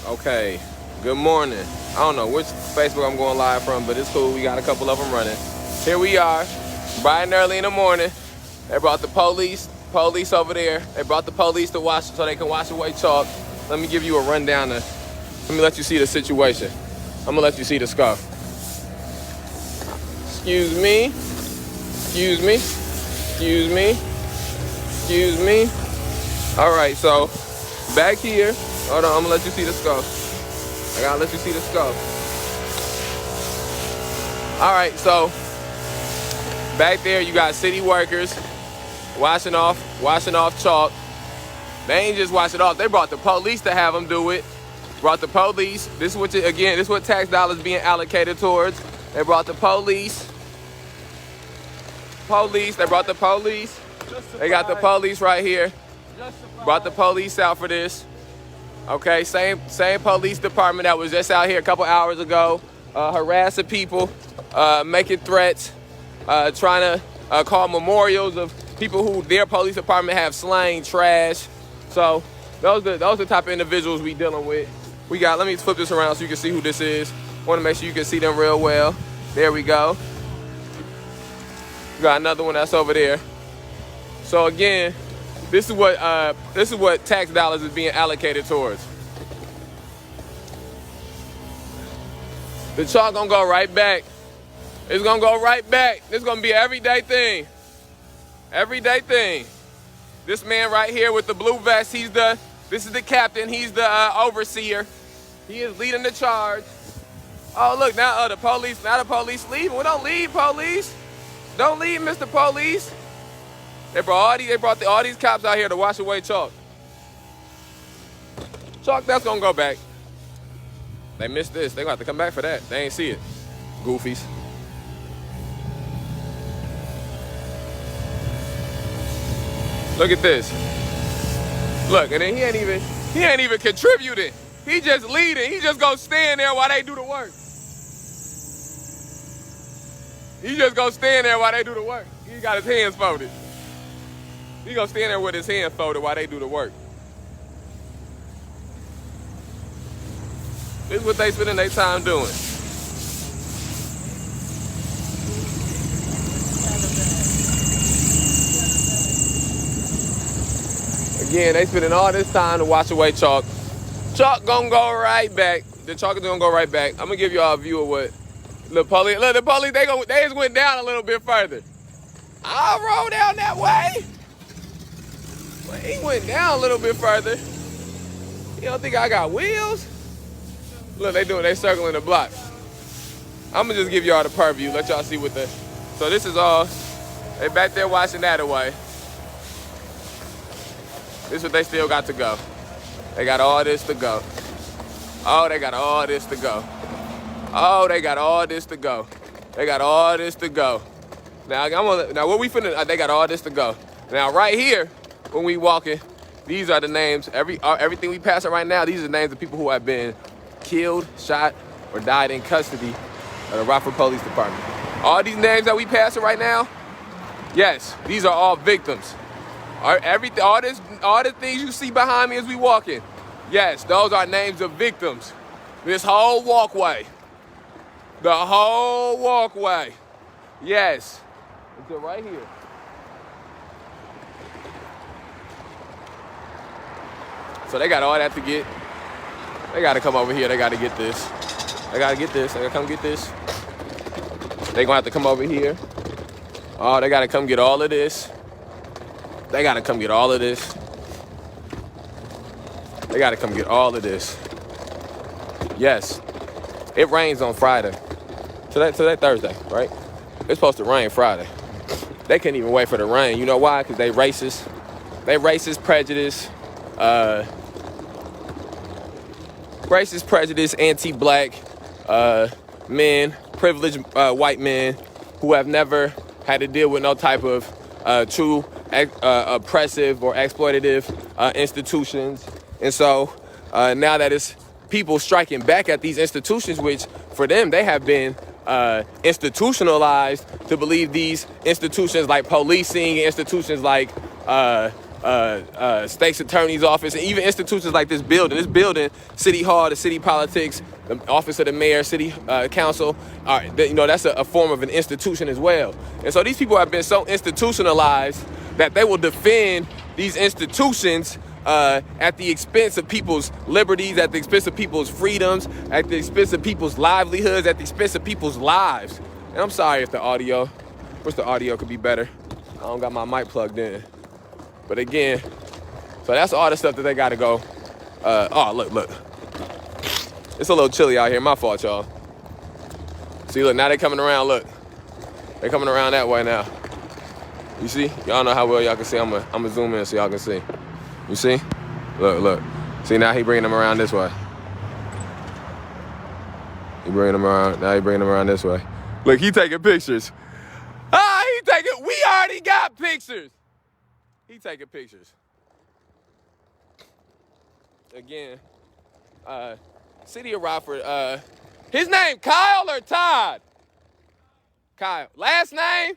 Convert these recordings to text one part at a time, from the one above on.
Okay, good morning. I don't know which Facebook I'm going live from, but it's cool. We got a couple of them running. Here we are, bright and early in the morning. They brought the police over there. They brought the police to wash so they can wash away chalk. Let me give you a rundown. Let me let you see the situation. I'm gonna let you see the scuff. Excuse me. Excuse me. Excuse me. Excuse me. All right, so back here. Hold on, I'm gonna let you see the scuff. I gotta let you see the scuff. All right, so back there you got city workers washing off chalk. They ain't just wash it off. They brought the police to have them do it. Brought the police. This is what tax dollars being allocated towards. They brought the police. They brought the police. They got the police right here. Brought the police out for this. Okay, same police department that was just out here a couple hours ago, harassing people, making threats, trying to call memorials of people who their police department have slain, trash. So those are the type of individuals we dealing with. Let me flip this around so you can see who this is. Want to make sure you can see them real well. There we go. We got another one that's over there. So again, this is what tax dollars is being allocated towards. The chalk gonna go right back. It's gonna go right back. This is gonna be an everyday thing. Everyday thing. This man right here with the blue vest, this is the captain. He's the overseer. He is leading the charge. Oh look, now the police leaving. Well, don't leave, police. Don't leave, Mr. Police. They brought all these cops out here to wash away chalk. Chalk that's gonna go back. They missed this. They gonna have to come back for that. They ain't see it. Goofies. Look at this. Look, and then he ain't even contributing. He just leading. He just gonna stand there while they do the work. He just gonna stand there while they do the work. He got his hands folded. He gonna stand there with his hands folded while they do the work. This is what they spending their time doing. Again, they spending all this time to wash away chalk. Chalk gonna go right back. The chalk is gonna go right back. I'm gonna give y'all a view of what the police. Look, the police they just went down a little bit further. I'll roll down that way. But he went down a little bit further. You don't think I got wheels? Look, they circling the block. I'm gonna just give y'all the purview, let y'all see what so this is all, they back there washing that away. This is what they still got to go. They got all this to go. Oh, they got all this to go. Oh, they got all this to go. They got all this to go. Now what we finna, they got all this to go. Now right here, when we walking, these are the names, everything we passing right now, these are the names of people who have been killed, shot, or died in custody of the Rockford Police Department. All these names that we passing right now, yes, these are all victims. All the things you see behind me as we walking, yes, those are names of victims. This whole walkway, the whole walkway, yes, until right here. So they got all that to get. They got to come over here. They got to get this. They got to get this. They got to come get this. They going to have to come over here. Oh, they got to come get all of this. They got to come get all of this. They got to come get all of this. Yes. It rains on Friday. Today Thursday, right? It's supposed to rain Friday. They can't even wait for the rain. You know why? Because they racist. They racist, prejudice, anti-black men, privileged white men who have never had to deal with no type of true oppressive or exploitative institutions. And so now that it's people striking back at these institutions, which for them, they have been institutionalized to believe these institutions like policing, institutions like state's attorney's office, and even institutions like this building. This building, City Hall, the city politics, the office of the mayor, city council, that's a form of an institution as well. And so these people have been so institutionalized that they will defend these institutions at the expense of people's liberties, at the expense of people's freedoms, at the expense of people's livelihoods, at the expense of people's lives. And I'm sorry if the audio could be better. I don't got my mic plugged in. But again, so that's all the stuff that they gotta go. Look. It's a little chilly out here, my fault, y'all. See, look, now they coming around, look. They coming around that way now. You see? Y'all know how well y'all can see. I'm gonna zoom in so y'all can see. You see? Look. See, now he bringing them around this way. He bringing them around this way. Look, he taking pictures. We already got pictures. He taking pictures. Again, City of Rockford, his name Kyle or Todd? Kyle. Last name?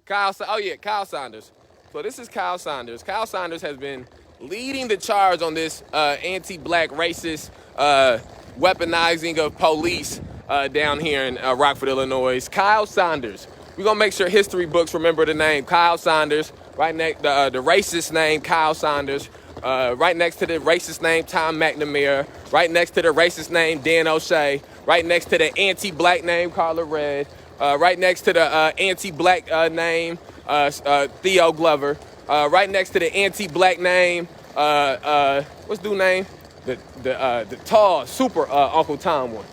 Kyle Saunders. So this is Kyle Saunders. Kyle Saunders has been leading the charge on this anti-black racist weaponizing of police down here in Rockford, Illinois. Kyle Saunders. We're gonna make sure history books remember the name Kyle Saunders. Right next, the racist name Kyle Saunders. Right next to the racist name Tom McNamara. Right next to the racist name Dan O'Shea. Right next to the anti-black name Carla Red. Right next to the anti-black name Theo Glover. Right next to the anti-black name what's dude's name? The tall super Uncle Tom one.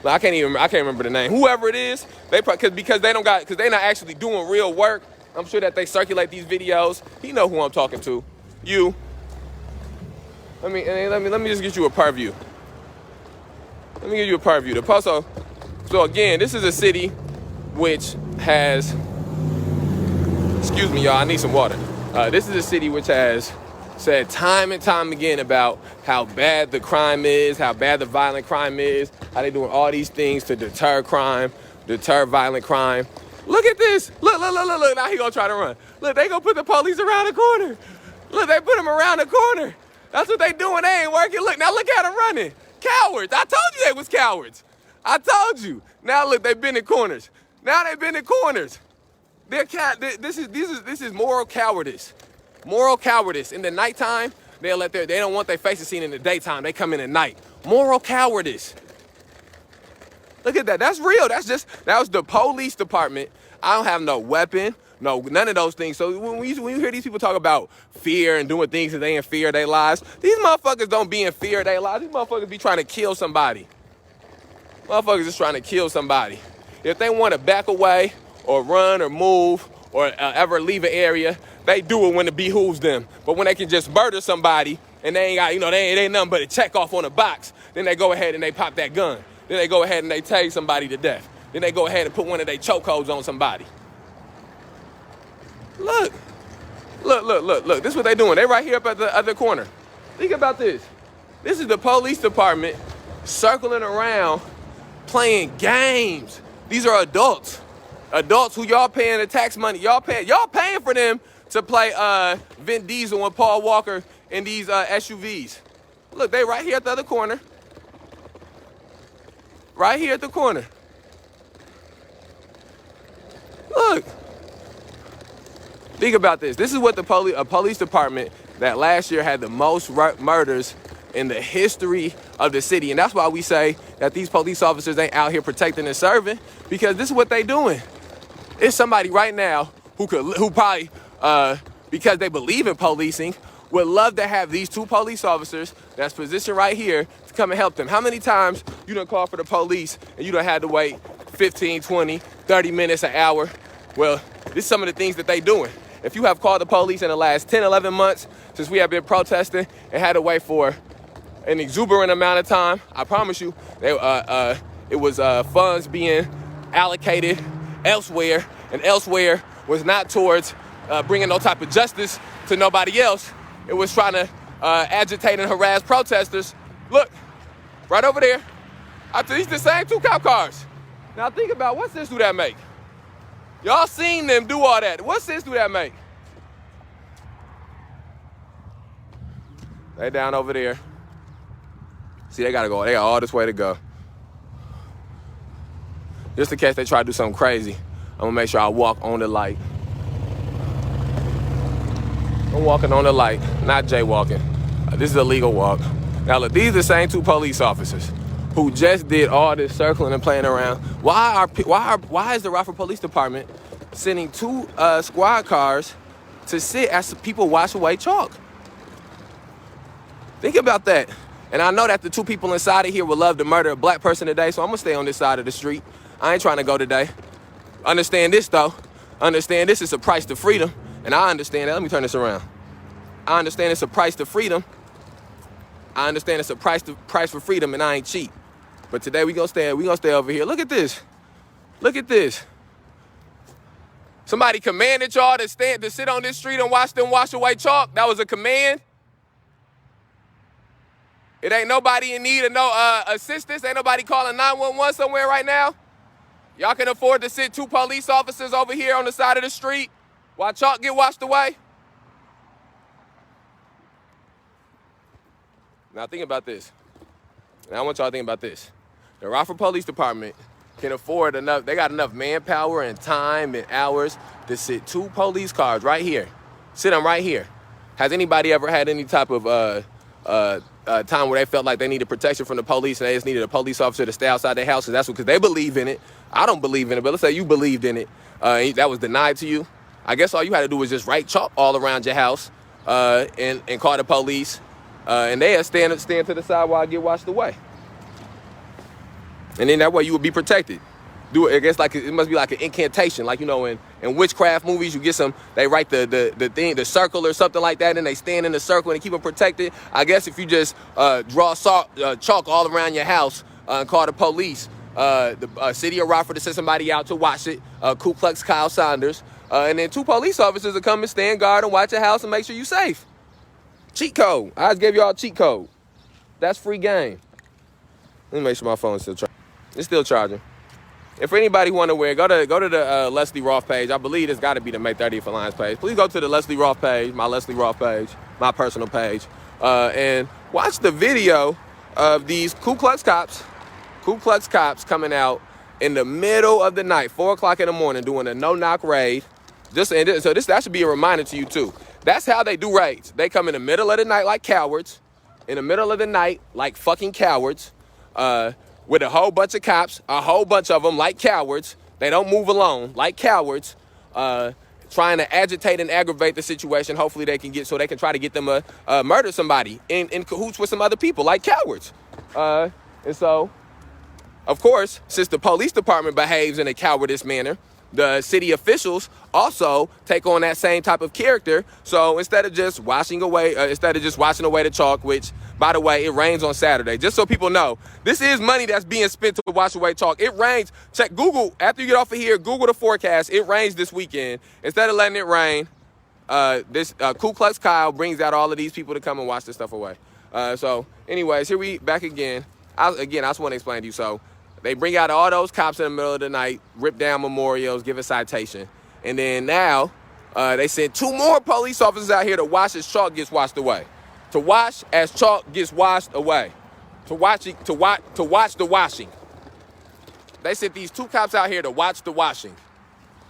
I can't remember the name. Whoever it is, because they're not actually doing real work. I'm sure that they circulate these videos. He know who I'm talking to. You. Let me just get you a purview. Let me give you a purview. So again, this is a city which has, excuse me, y'all, I need some water. This is a city which has said time and time again about how bad the crime is, how bad the violent crime is, how they doing all these things to deter violent crime. Look at this. Look. Now he gonna try to run. Look, they gonna put the police around the corner. Look, they put them around the corner. That's what they doing. They ain't working. Look at them running. Cowards. I told you they was cowards. I told you. Now look, they've been in corners. This is moral cowardice. Moral cowardice. In the nighttime, they don't want their faces seen in the daytime. They come in at night. Moral cowardice. Look at that. That's real. That was the police department. I don't have no weapon, none of those things. So when you hear these people talk about fear and doing things that they in fear of their lives, these motherfuckers don't be in fear of their lives. These motherfuckers be trying to kill somebody. Motherfuckers is trying to kill somebody. If they want to back away or run or move or ever leave an area, they do it when it behooves them. But when they can just murder somebody and they ain't got, they ain't nothing but a check off on a box, then they go ahead and they pop that gun. Then they go ahead and they tase somebody to death. Then they go ahead and put one of their chokeholds on somebody. Look. This is what they doing. They right here up at the other corner. Think about this. This is the police department circling around playing games. These are adults. Adults who y'all paying the tax money. Y'all paying for them to play Vin Diesel and Paul Walker in these SUVs. Look, they right here at the other corner. Right here at the corner. Look. Think about this. This is what a police department that last year had the most murders in the history of the city. And that's why we say that these police officers ain't out here protecting and serving, because this is what they doing. It's somebody right now who probably, because they believe in policing, would love to have these two police officers that's positioned right here to come and help them. How many times you done called for the police and you done had to wait 15, 20, 30 minutes, an hour? Well, this is some of the things that they doing. If you have called the police in the last 10, 11 months since we have been protesting and had to wait for an exuberant amount of time, I promise you, it was funds being allocated elsewhere, and elsewhere was not towards bringing no type of justice to nobody else. It was trying to agitate and harass protesters. Look, right over there. These the same two cop cars. Now think about, what sense do that make? Y'all seen them do all that. What sense do that make? They down over there. See, they gotta go. They got all this way to go. Just in case they try to do something crazy, I'm gonna make sure I walk on the light. I'm walking on the light, not jaywalking. This is a legal walk. Now look, these are the same two police officers who just did all this circling and playing around. Why is the Rockford Police Department sending two squad cars to sit as people wash away chalk? Think about that. And I know that the two people inside of here would love to murder a black person today, so I'm gonna stay on this side of the street. I ain't trying to go today. Understand this though. Understand this is a price to freedom. And I understand that. Let me turn this around. I understand it's a price to freedom. I understand it's a price for freedom, and I ain't cheap. But today we gonna stay over here. Look at this. Look at this. Somebody commanded y'all to sit on this street and watch them wash away chalk. That was a command. It ain't nobody in need of no assistance. Ain't nobody calling 911 somewhere right now. Y'all can afford to sit two police officers over here on the side of the street while chalk get washed away? Now think about this. Now I want y'all to think about this. The Rockford Police Department can afford enough, they got enough manpower and time and hours to sit two police cars right here. Sit them right here. Has anybody ever had any type of time where they felt like they needed protection from the police and they just needed a police officer to stay outside their house? Because they believe in it. I don't believe in it, but let's say you believed in it. That was denied to you. I guess all you had to do was just write chalk all around your house and call the police. And they'll stand to the side while I get washed away. And then that way you would be protected. I guess like it must be like an incantation, like in witchcraft movies you get they write the circle or something like that, and they stand in the circle and keep them protected. I guess if you just draw chalk all around your house and call the police, the city of Rockford to send somebody out to watch it, Ku Klux Kyle Saunders, and then two police officers will come and stand guard and watch your house and make sure you're safe. Cheat code. I just gave y'all a cheat code. That's free game. Let me make sure my phone's still charging. It's still charging. And for anybody who want to wear, go to the Leslie Roth page. I believe it's got to be the May 30th Alliance page. Please go to the Leslie Roth page, my Leslie Roth page, my personal page, and watch the video of these Ku Klux cops coming out in the middle of the night, 4 o'clock in the morning, doing a no-knock raid. That should be a reminder to you too. That's how they do raids. They come in the middle of the night like cowards, in the middle of the night like fucking cowards, with a whole bunch of cops, a whole bunch of them like cowards. They don't move alone like cowards, trying to agitate and aggravate the situation. Hopefully they can try to get them murder somebody in cahoots with some other people like cowards. And so, of course, since the police department behaves in a cowardice manner, the city officials also take on that same type of character. So instead of just washing away the chalk, which, by the way, it rains on Saturday. Just so people know, this is money that's being spent to wash away chalk. It rains. Check Google. After you get off of here, Google the forecast. It rains this weekend. Instead of letting it rain, this Ku Klux Kyle brings out all of these people to come and wash this stuff away. So anyways, here we back again. I just want to explain to you. So they bring out all those cops in the middle of the night, rip down memorials, give a citation. And then now they sent 2 more police officers out here to watch as chalk gets washed away. To watch as chalk gets washed away. To watch the washing. They sent these 2 cops out here to watch the washing.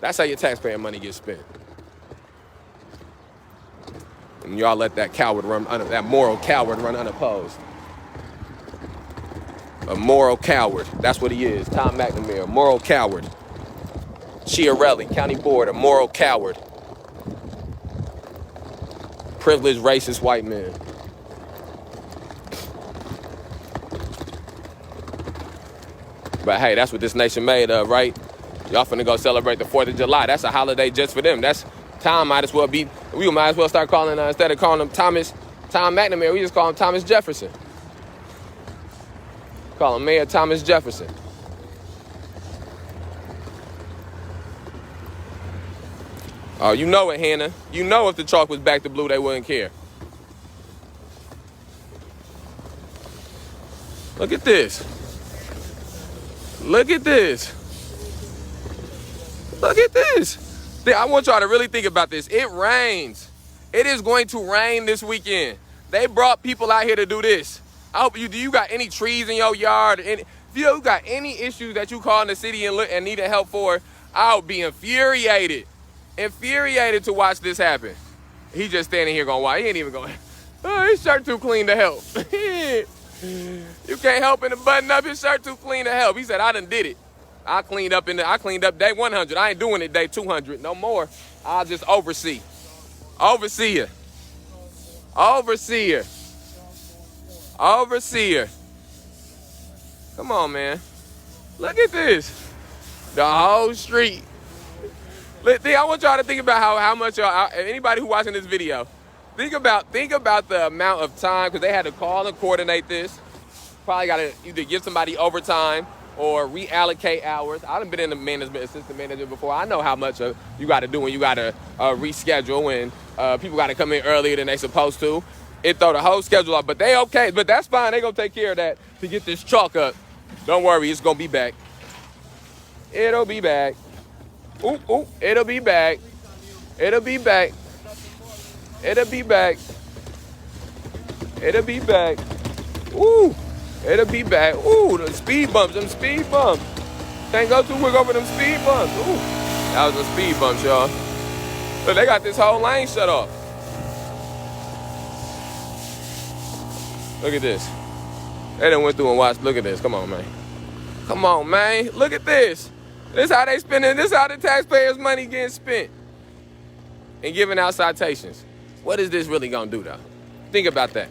That's how your taxpayer money gets spent. And y'all let that moral coward run unopposed. A moral coward. That's what he is. Tom McNamara, moral coward. Chiarelli, County Board, a moral coward. Privileged racist white man. But hey, that's what this nation made of, right? Y'all finna go celebrate the 4th of July. That's a holiday just for them. We might as well start calling, instead of calling him Tom McNamara, we just call him Thomas Jefferson. Call him Mayor Thomas Jefferson. Oh, you know it, Hannah. You know if the chalk was back to blue, they wouldn't care. Look at this. Look at this. Look at this. I want y'all to really think about this. It rains. It is going to rain this weekend. They brought people out here to do this. I hope do you got any trees in your yard? If you got any issues that you call in the city and need help for, I'll be infuriated. Infuriated to watch this happen. He just standing here going, why? He ain't even going, oh, his shirt too clean to help. You can't help in the button up. His shirt too clean to help. He said, I done did it. I cleaned up day 100. I ain't doing it day 200 no more. I'll just oversee. Overseer. Overseer. Overseer. Come on, man. Look at this. The whole street. I want y'all to think about how much y'all, anybody who watching this video, think about the amount of time, because they had to call and coordinate this. Probably got to either give somebody overtime or reallocate hours. I done been in the management, assistant manager before. I know how much you got to do when you got to reschedule and people got to come in earlier than they supposed to. It throw the whole schedule up, but they okay. But that's fine. They gonna take care of that to get this chalk up. Don't worry, it's gonna be back. It'll be back. Ooh, ooh, it'll be back. It'll be back. It'll be back. It'll be back. Ooh, it'll be back. Ooh, the speed bumps, them speed bumps. Can't go too quick over them speed bumps. Ooh, that was the speed bumps, y'all. But they got this whole lane shut off. Look at this. They done went through and watched. Look at this. Come on, man. Come on, man. Look at this. This how they spending. This how the taxpayers' money getting spent and giving out citations. What is this really gonna do, though? Think about that.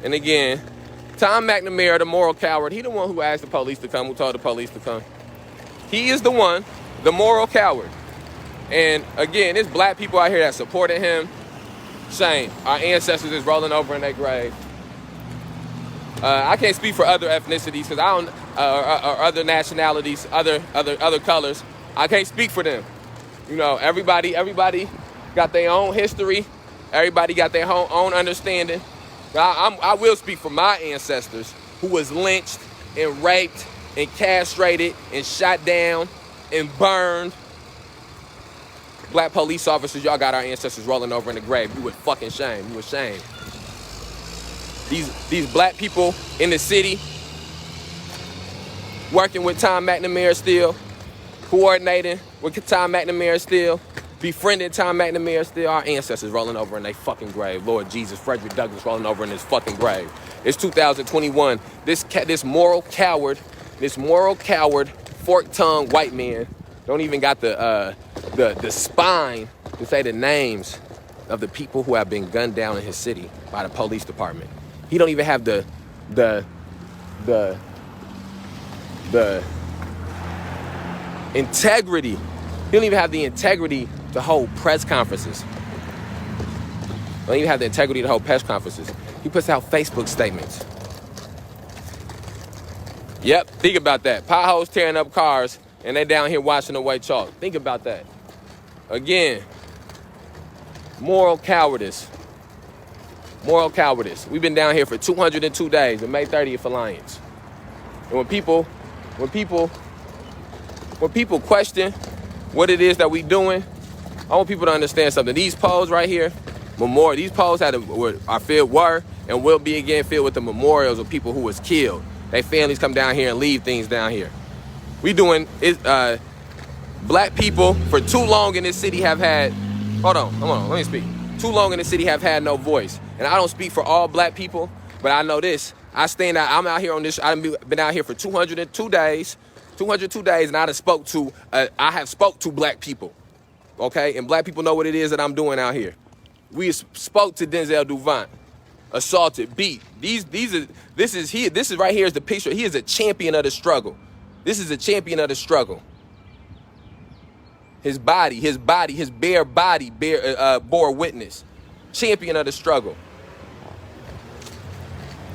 And again, Tom McNamara, the moral coward, he the one who asked the police to come, who told the police to come. He is the one, the moral coward. And again, there's black people out here that supported him. Shame. Our ancestors is rolling over in their grave. I can't speak for other ethnicities because I don't, or other nationalities, other colors. I can't speak for them. You know, everybody got their own history. Everybody got their own understanding. I will speak for my ancestors who was lynched and raped and castrated and shot down and burned. Black police officers, y'all got our ancestors rolling over in the grave. You would fucking shame. You would shame. These black people in the city working with Tom McNamara still, coordinating with Tom McNamara still, befriending Tom McNamara still. Our ancestors rolling over in their fucking grave. Lord Jesus, Frederick Douglass rolling over in his fucking grave. It's 2021. This moral coward, fork-tongued white man don't even got the spine to say the names of the people who have been gunned down in his city by the police department. He don't even have the integrity. He don't even have the integrity to hold press conferences. Don't even have the integrity to hold press conferences. He puts out Facebook statements. Yep, think about that. Potholes tearing up cars, and they down here washing away chalk. Think about that. Again, moral cowardice. Moral cowardice. We've been down here for 202 days, the May 30th Alliance. And when people question what it is that we doing, I want people to understand something. These poles right here, these poles are filled and will be again filled with the memorials of people who was killed. Their families come down here and leave things down here. We doing it. Black people for too long in this city have had. Hold on, let me speak. Too long in the city have had no voice. And I don't speak for all black people, but I know this. I'm out here on this. I've been out here for 202 days. 202 days, and I have spoke to black people. Okay? And black people know what it is that I'm doing out here. We spoke to Denzel Duvant. Assaulted, beat. This is right here is the picture. He is a champion of the struggle. This is a champion of the struggle. His bare body bore witness. Champion of the struggle.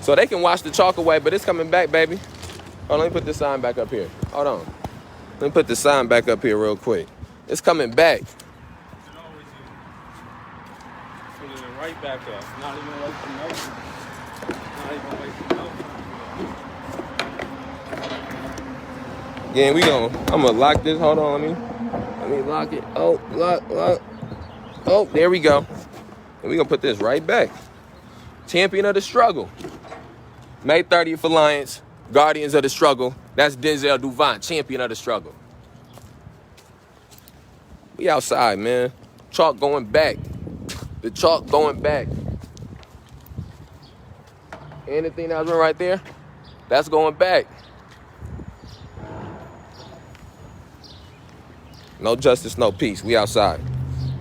So they can wash the chalk away, but it's coming back, baby. Oh, let me put this sign back up here. Hold on. Let me put the sign back up here real quick. It's coming back. Put it right back up. Not even wasting no time. Not even wasting no time. again. I'm gonna lock this. Hold on, let me lock it. Oh, lock. Oh, there we go. And we gonna put this right back. Champion of the struggle. May 30th Alliance, Guardians of the Struggle. That's Denzel Duvant, champion of the struggle. We outside, man. Chalk going back. The chalk going back. Anything that was right there, that's going back. No justice, no peace. We outside.